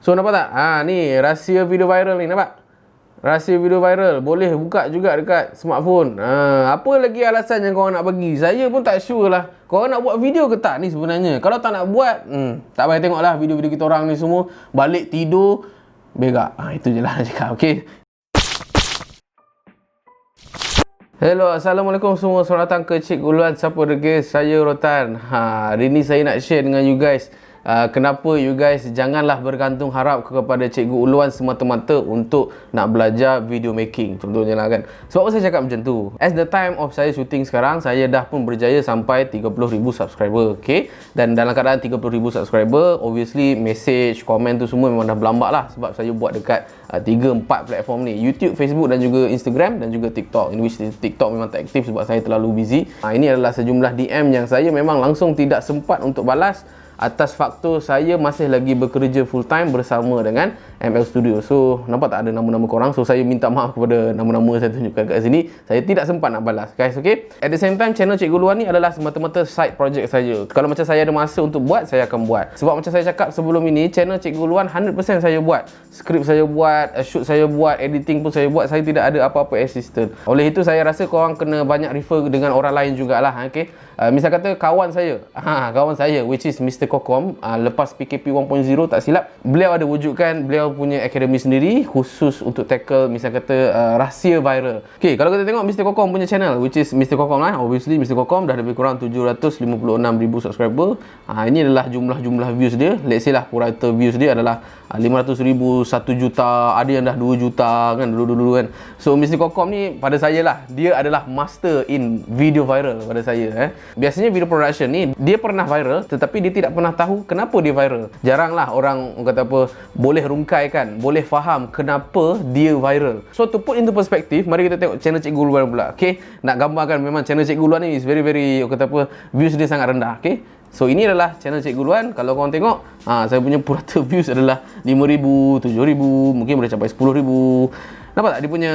So nampak tak? Ni rahsia video viral ni, nampak? Rahsia video viral boleh buka juga dekat smartphone. Apa lagi alasan yang korang nak bagi? Saya pun tak sure lah. Korang nak buat video ke tak ni sebenarnya? Kalau tak nak buat, tak payah tengok lah video-video kita orang ni semua. Balik tidur, berak. Itu je lah nak cakap, okay? Hello, Assalamualaikum semua. Selamat datang ke Cikgu Luan Siapa Degil. Saya Rotan. Hari ni saya nak share dengan you guys kenapa you guys janganlah bergantung harap kepada Cikgu Uluan semata-mata untuk nak belajar video making. Contohnya lah kan. Sebab apa saya cakap macam tu? As the time of saya shooting sekarang, saya dah pun berjaya sampai 30,000 subscriber. Okay? Dan dalam keadaan 30,000 subscriber, obviously message, komen tu semua memang dah berlambak lah. Sebab saya buat dekat 3-4 platform ni. YouTube, Facebook dan juga Instagram dan juga TikTok. In which TikTok memang tak aktif sebab saya terlalu busy. Ini adalah sejumlah DM yang saya memang langsung tidak sempat untuk balas atas faktor saya masih lagi bekerja full time bersama dengan ML Studio. So, nampak tak ada nama-nama korang? So, saya minta maaf kepada nama-nama saya tunjukkan kat sini. Saya tidak sempat nak balas, guys, okay? At the same time, channel Cikgu Luan ni adalah semata-mata side project saja. Kalau macam saya ada masa untuk buat, saya akan buat. Sebab macam saya cakap sebelum ini, channel Cikgu Luan 100% saya buat. Skrip saya buat, shoot saya buat, editing pun saya buat. Saya tidak ada apa-apa assistant. Oleh itu, saya rasa korang kena banyak refer dengan orang lain jugalah, okay? Misal kata kawan saya, kawan saya which is Mr. Kokom, lepas PKP 1.0 tak silap, beliau ada wujudkan beliau punya akademi sendiri khusus untuk tackle misal kata rahsia viral. Okay, kalau kita tengok Mr. Kokom punya channel which is Mr. Kokom lah, obviously Mr. Kokom dah lebih kurang 756,000 subscriber. Ini adalah jumlah views dia. Let's say lah purata views dia adalah 500,000, 1 juta, ada yang dah 2 juta kan dulu-dulu kan. So Mr. Kokom ni pada saya lah, dia adalah master in video viral pada saya. Biasanya video production ni dia pernah viral tetapi dia tidak pernah tahu kenapa dia viral. Jaranglah orang kata apa boleh rungkaikan, boleh faham kenapa dia viral. So to put into perspective, mari kita tengok channel Cikgu Luan pula. Okay, nak gambarkan memang channel Cikgu Luan ni is very kata apa, views dia sangat rendah. Okay, so ini adalah channel Cikgu Luan. Kalau korang tengok, saya punya purata views adalah 5,000, 7,000, mungkin boleh capai 10,000. Nampak tak dia punya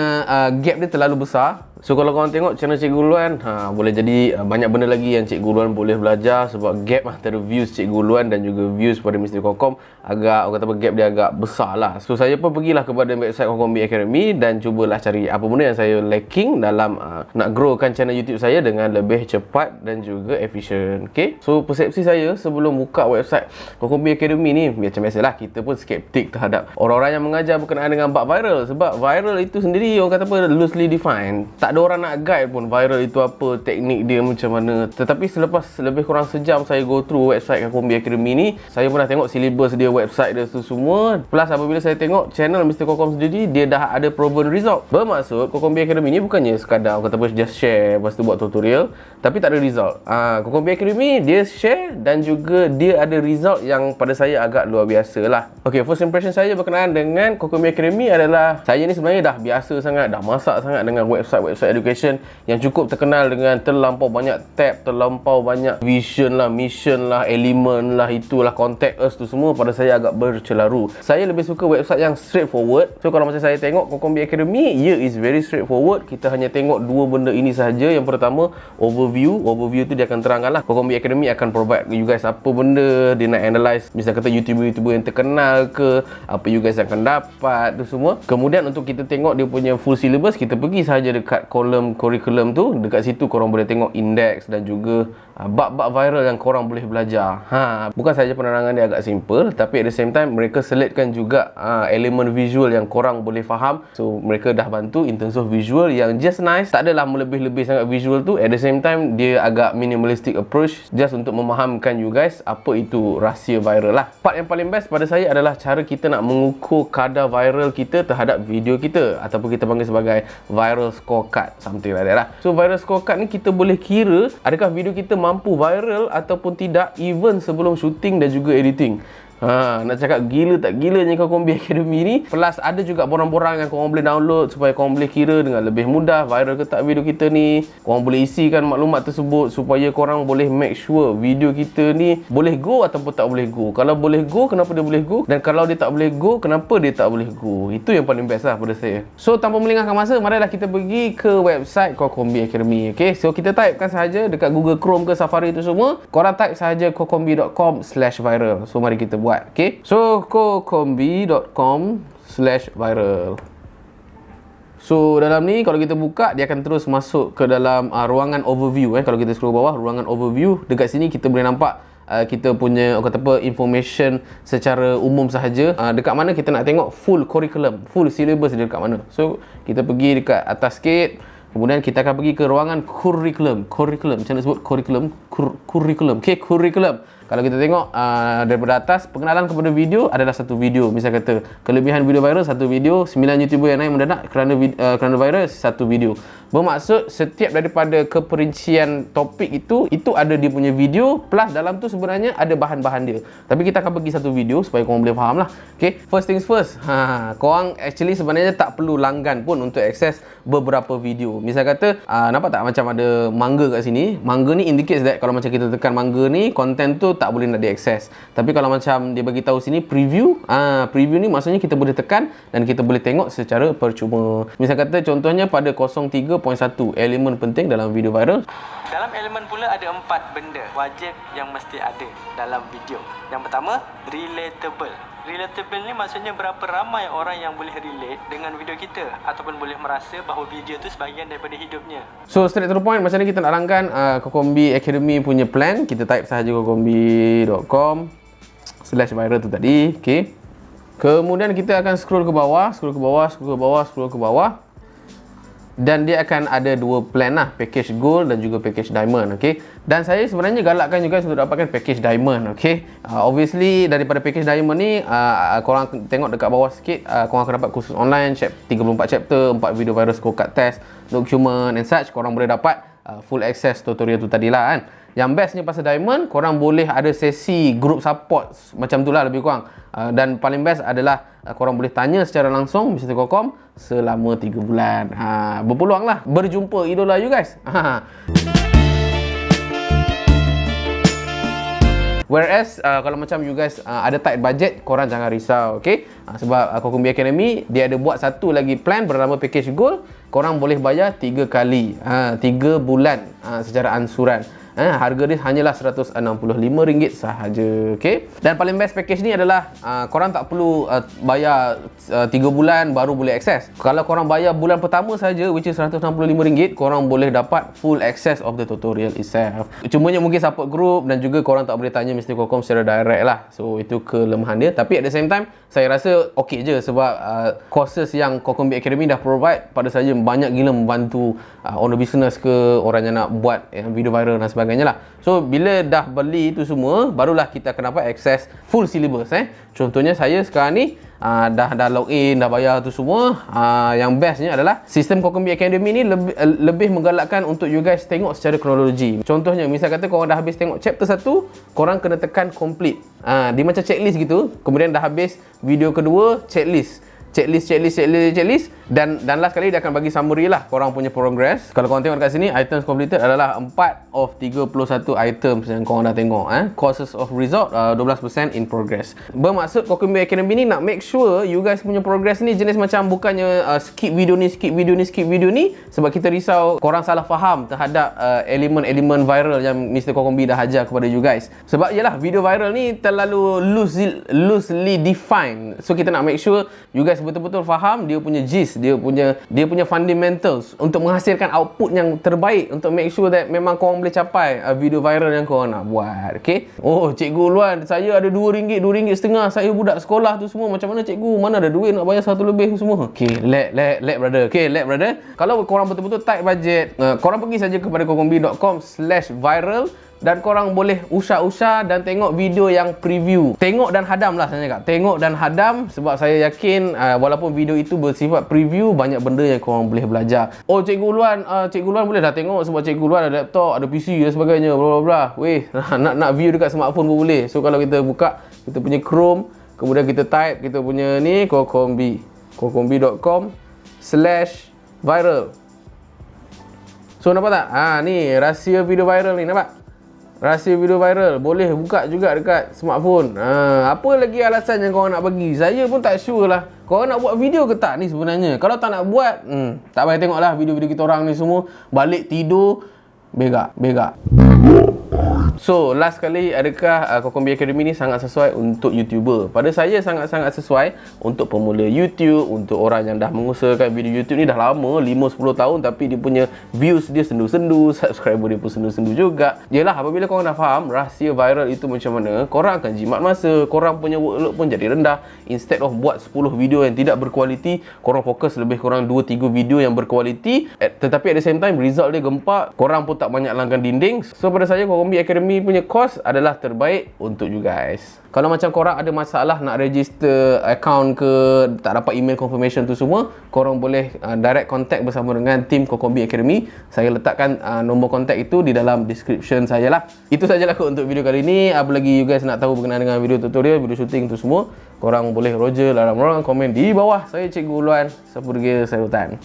gap dia terlalu besar. So kalau korang tengok channel Cikgu Luan, boleh jadi banyak benda lagi yang Cikgu Luan boleh belajar. Sebab gap antara views Cikgu Luan dan juga views pada Mr. Kokom agak, orang kata apa, gap dia agak besar lah. So saya pun pergilah kepada website Kokom Academy dan cubalah cari apa benda yang saya lacking dalam nak growkan channel YouTube saya dengan lebih cepat dan juga efisien. Okay, so persepsi saya sebelum buka website Kokom Academy ni, macam biasalah kita pun skeptik terhadap orang-orang yang mengajar berkenaan dengan bab viral. Sebab viral itu sendiri orang kata apa, loosely defined. Tak ada orang nak guide pun viral itu apa, teknik dia macam mana. Tetapi selepas lebih kurang sejam saya go through website Kokombi Academy ni, saya pun dah tengok syllabus dia, website dia tu semua. Plus apabila saya tengok channel Mr. Kokom sendiri, dia dah ada proven result. Bermaksud Kokombi Academy ni bukannya sekadar kata apa just share lepas tu buat tutorial tapi tak ada result. Kokombi Academy dia share dan juga dia ada result yang pada saya agak luar biasa lah. Okay, first impression saya berkenaan dengan Kokombi Academy adalah saya ni sebenarnya dah biasa sangat, dah masak sangat dengan website education yang cukup terkenal dengan terlampau banyak tab, terlampau banyak vision lah, mission lah, element lah, itulah, contact us tu semua pada saya agak bercelaru. Saya lebih suka website yang straightforward. So kalau macam saya tengok Kokombi Academy, is very straightforward. Kita hanya tengok dua benda ini sahaja. Yang pertama, overview tu dia akan terangkan lah. Kokombi Academy akan provide you guys apa benda dia nak analyze, misal kata YouTuber yang terkenal ke, apa you guys akan dapat tu semua. Kemudian untuk kita tengok dia punya full syllabus, kita pergi sahaja dekat kolom curriculum tu. Dekat situ korang boleh tengok index dan juga bab-bab viral yang korang boleh belajar. Bukan sahaja penerangan dia agak simple, tapi at the same time mereka selitkan juga elemen visual yang korang boleh faham. So mereka dah bantu in terms of visual yang just nice. Tak adalah melebih-lebih sangat visual tu. At the same time dia agak minimalistic approach just untuk memahamkan you guys apa itu rahsia viral lah. Part yang paling best pada saya adalah cara kita nak mengukur kadar viral kita terhadap video kita, ataupun kita panggil sebagai viral scorecard, something like that lah. So viral scorecard ni kita boleh kira adakah video kita mampu viral ataupun tidak even sebelum shooting dan juga editing. Nak cakap gila tak gilanya Kokombi Academy ni. Plus ada juga borang-borang yang korang boleh download supaya korang boleh kira dengan lebih mudah viral ke tak video kita ni. Korang boleh isikan maklumat tersebut supaya korang boleh make sure video kita ni boleh go ataupun tak boleh go. Kalau boleh go, kenapa dia boleh go? Dan kalau dia tak boleh go, kenapa dia tak boleh go? Itu yang paling best lah pada saya. So tanpa melengahkan masa, marilah kita pergi ke website Kokombi Academy. Okay, so kita typekan sahaja dekat Google Chrome ke Safari tu semua. Korang type sahaja kokombi.com/viral. So mari kita buat. Okay, so kokombi.com/viral. So dalam ni kalau kita buka, dia akan terus masuk ke dalam ruangan overview. Kalau kita scroll bawah, ruangan overview, dekat sini kita boleh nampak kita punya information secara umum sahaja. Dekat mana kita nak tengok full curriculum, full syllabus dia dekat mana. So kita pergi dekat atas sikit, kemudian kita akan pergi ke ruangan curriculum. Macam mana sebut curriculum? Curriculum. Okay, curriculum. Kalau kita tengok daripada atas, pengenalan kepada video adalah satu video. Misal kata, kelebihan video viral satu video, 9 YouTuber yang naik mendadak kerana viral satu video. Bermaksud setiap daripada keperincian topik itu ada dia punya video, plus dalam tu sebenarnya ada bahan-bahan dia. Tapi kita akan bagi satu video supaya korang boleh faham lah. Okay, first things first, korang actually sebenarnya tak perlu langgan pun untuk akses beberapa video. Misal kata, nampak tak macam ada mangga kat sini? Mangga ni indicates that kalau macam kita tekan mangga ni, content tu tak boleh nak diakses. Tapi kalau macam dia bagi tahu sini preview, preview ni maksudnya kita boleh tekan dan kita boleh tengok secara percuma. Misal kata contohnya pada 03.1 elemen penting dalam video viral. Dalam elemen pula ada 4 benda wajib yang mesti ada dalam video. Yang pertama, relatable. Relatable ni maksudnya berapa ramai orang yang boleh relate dengan video kita ataupun boleh merasa bahawa video tu sebahagian daripada hidupnya. So straight to the point, macam ni kita nak rangkan Kokombi Academy punya plan. Kita type sahaja kokombi.com/viral tu tadi. Okay, kemudian kita akan scroll ke bawah, dan dia akan ada dua plan lah, package gold dan juga package diamond. Okay, dan saya sebenarnya galakkan juga untuk dapatkan package diamond. Okay, obviously daripada package diamond ni, korang tengok dekat bawah sikit, korang akan dapat kursus online 34 chapter, 4 video viral scorecard test, document and such. Korang boleh dapat full access tutorial tu tadi lah kan. Yang bestnya pasal diamond, korang boleh ada sesi group support macam tu lah lebih kurang. Dan paling best adalah korang boleh tanya secara langsung Mr. Kokom selama 3 bulan. Berpeluang lah berjumpa idola you guys. Whereas kalau macam you guys ada tight budget, korang jangan risau. Okay, sebab Kokombi Academy dia ada buat satu lagi plan bernama package gold. Korang boleh bayar 3 kali, 3 bulan secara ansuran. Harga dia hanyalah RM165 sahaja. Okay, dan paling best package ni adalah korang tak perlu bayar 3 bulan baru boleh akses. Kalau korang bayar bulan pertama saja, which is RM165, korang boleh dapat full access of the tutorial itself. Cumanya mungkin support group dan juga korang tak boleh tanya Mr. Kokom secara direct lah. So itu kelemahan dia. Tapi at the same time, saya rasa okey je sebab courses yang Kokombi Academy dah provide pada saya banyak gila membantu owner business ke, orang yang nak buat video viral dan sebagainya lah. So bila dah beli itu semua, barulah kita akan dapat akses full syllabus. Contohnya saya sekarang ni dah login, dah bayar tu semua. Yang bestnya adalah sistem Kokombi Academy ni lebih menggalakkan untuk you guys tengok secara kronologi. Contohnya misal kata korang dah habis tengok chapter 1, korang kena tekan complete. Dia macam checklist gitu. Kemudian dah habis video kedua, checklist dan last kali dia akan bagi summary lah korang punya progress. Kalau korang tengok dekat sini, items completed adalah 4 of 31 items yang korang dah tengok. Courses of result 12% in progress. Bermaksud Kokombi Academy ni nak make sure you guys punya progress ni jenis macam bukannya skip video ni sebab kita risau korang salah faham terhadap elemen-elemen viral yang Mr. Kokombi dah ajar kepada you guys. Sebab yalah, video viral ni terlalu loosely defined. So kita nak make sure you guys betul-betul faham dia punya gist, dia punya fundamentals untuk menghasilkan output yang terbaik untuk make sure that memang korang boleh capai video viral yang korang nak buat. Okay, oh Cikgu Luan, saya ada RM2, RM2.5, saya budak sekolah tu semua. Macam mana cikgu, mana ada duit nak bayar 1 lebih tu semua. Okay, let brother. Okay, let brother, kalau korang betul-betul tight budget, korang pergi saja kepada kokombi.com/viral dan korang boleh usah dan tengok video yang preview. Tengok dan hadam lah saya cakap. Tengok dan hadam sebab saya yakin walaupun video itu bersifat preview, banyak benda yang korang boleh belajar. Oh Cikgu Luan boleh dah tengok sebab Cikgu Luan ada laptop, ada PC dan sebagainya, bla bla bla. Weh, nak view dekat smartphone pun boleh. So kalau kita buka kita punya Chrome, kemudian kita type kita punya ni kokombi.com/viral. So nampak tak? Ni rahsia video viral ni, nampak? Rahsia video viral boleh buka juga dekat smartphone. Apa lagi alasan yang korang nak bagi? Saya pun tak sure lah korang nak buat video ke tak ni sebenarnya. Kalau tak nak buat, tak payah tengok lah video-video kita orang ni semua. Balik tidur, begak. So, last kali, adakah Kokombi Academy ni sangat sesuai untuk YouTuber? Pada saya sangat-sangat sesuai untuk pemula YouTube, untuk orang yang dah mengusahakan video YouTube ni dah lama, 5-10 tahun, tapi dia punya views dia sendu-sendu, subscriber dia pun sendu-sendu juga. Yelah, apabila korang dah faham rahsia viral itu macam mana, korang akan jimat masa, korang punya workload pun jadi rendah. Instead of buat 10 video yang tidak berkualiti, korang fokus lebih kurang 2-3 video yang berkualiti, tetapi at the same time result dia gempak, korang pun tak banyak langgan dinding. So pada saya, Kokombi Academy punya course adalah terbaik untuk you guys. Kalau macam korang ada masalah nak register account ke, tak dapat email confirmation tu semua, korang boleh direct contact bersama dengan tim Kokombi Academy. Saya letakkan nombor kontak itu di dalam description saya lah. Itu sajalah untuk video kali ni. Apa lagi you guys nak tahu berkenaan dengan video tutorial, video shooting tu semua, korang boleh roger dalam ruangan komen di bawah. Saya Cikgu Uluan, Sapu Degil, saya Hutan.